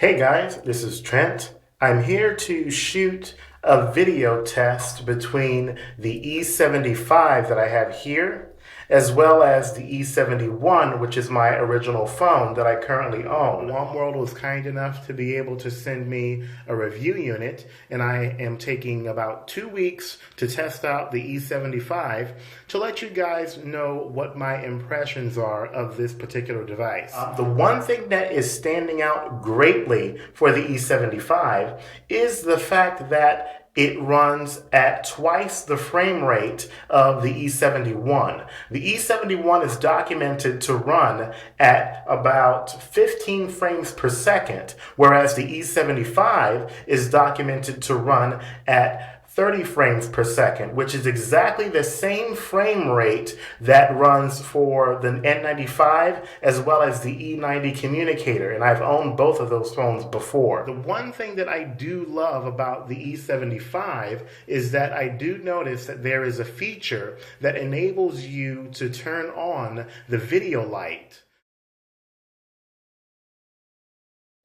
Hey guys, this is Trent. I'm here to shoot a video test between the E75 that I have here, as well as the E71, which is my original phone that I currently own. World was kind enough to be able to send me a review unit, and I am taking about 2 weeks to test out the E75 to let you guys know what my impressions are of this particular device. The one thing that is standing out greatly for the E75 is the fact that it runs at twice the frame rate of the E71. The E71 is documented to run at about 15 frames per second, whereas the E75 is documented to run at 30 frames per second, which is exactly the same frame rate that runs for the N95 as well as the E90 communicator, and I've owned both of those phones before. The one thing that I do love about the E75 is that I do notice that there is a feature that enables you to turn on the video light.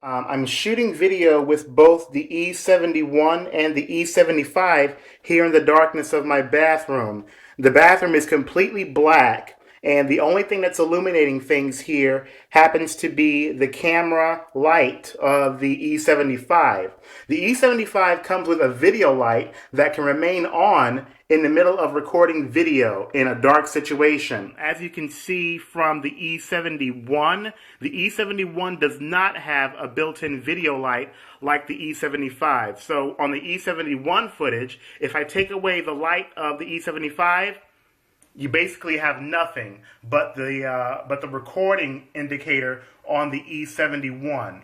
I'm shooting video with both the E71 and the E75 here in the darkness of my bathroom. The bathroom is completely black, and the only thing that's illuminating things here happens to be the camera light of the E75. The E75 comes with a video light that can remain on in the middle of recording video in a dark situation. As you can see from the E71 does not have a built-in video light like the E75. So on the E71 footage, if I take away the light of the E75, you basically have nothing but the recording indicator on the E71.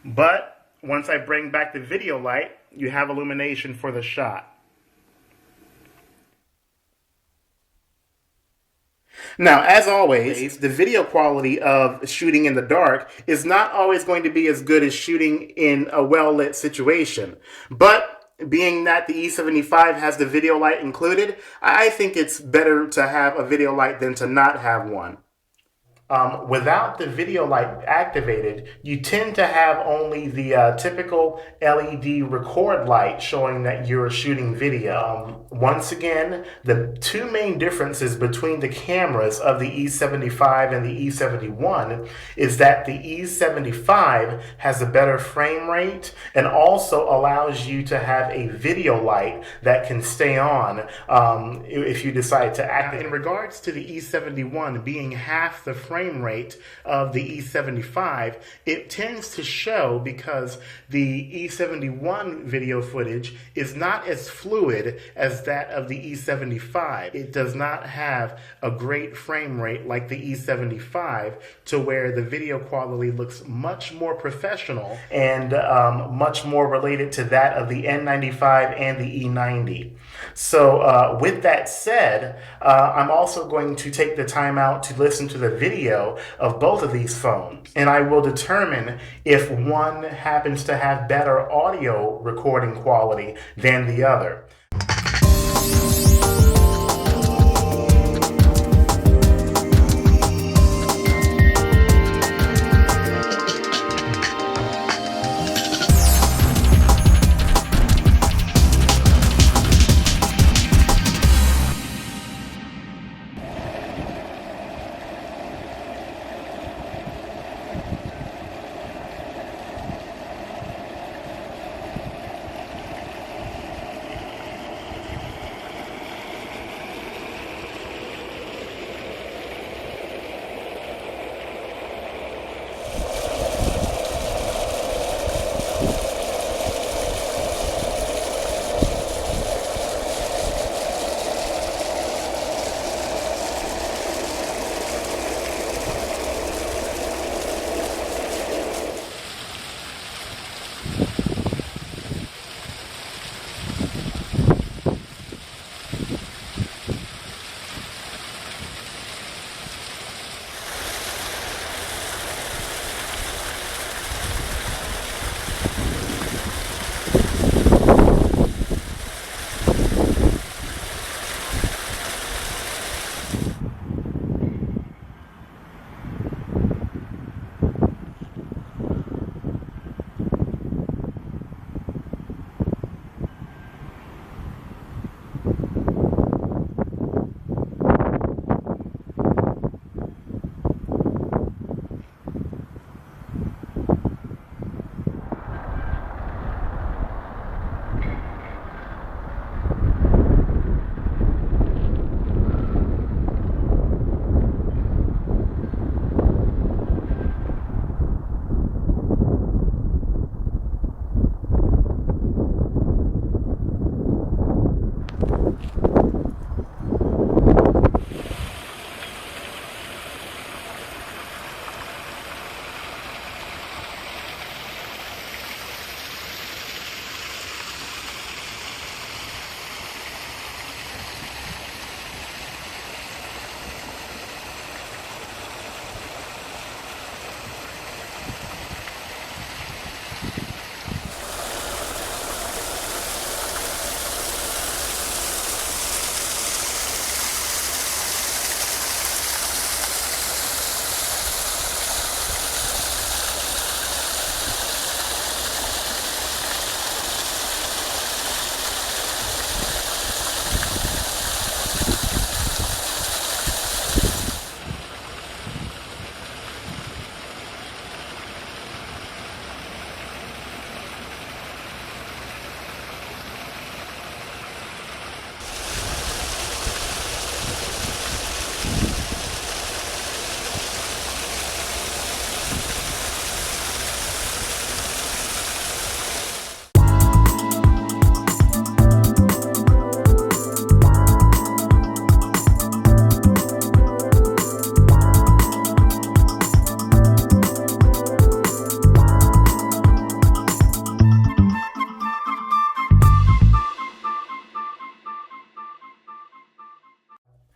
But once I bring back the video light, you have illumination for the shot. Now, as always, the video quality of shooting in the dark is not always going to be as good as shooting in a well-lit situation. But being that the E75 has the video light included, I think it's better to have a video light than to not have one. Without the video light activated, you tend to have only the typical LED record light showing that you're shooting video. Once again, the two main differences between the cameras of the E75 and the E71 is that the E75 has a better frame rate and also allows you to have a video light that can stay on if you decide to activate. In regards to the E71 being half the frame rate of the E75, it tends to show because the E71 video footage is not as fluid as that of the E75. It does not have a great frame rate like the E75 to where the video quality looks much more professional and much more related to that of the N95 and the E90. So with that said, I'm also going to take the time out to listen to the video of both of these phones, and I will determine if one happens to have better audio recording quality than the other.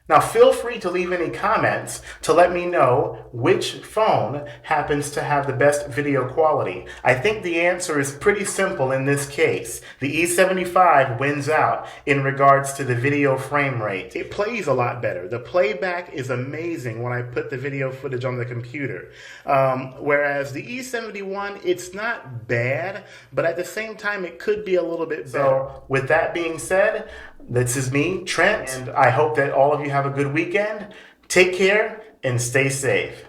Now, feel free to leave any comments to let me know which phone happens to have the best video quality. I think the answer is pretty simple in this case. The E75 wins out in regards to the video frame rate. It plays a lot better. The playback is amazing when I put the video footage on the computer. Whereas the E71, it's not bad, but at the same time, it could be a little bit better. So, with that being said, this is me, Trent, and I hope that all of you have a good weekend. Take care and stay safe.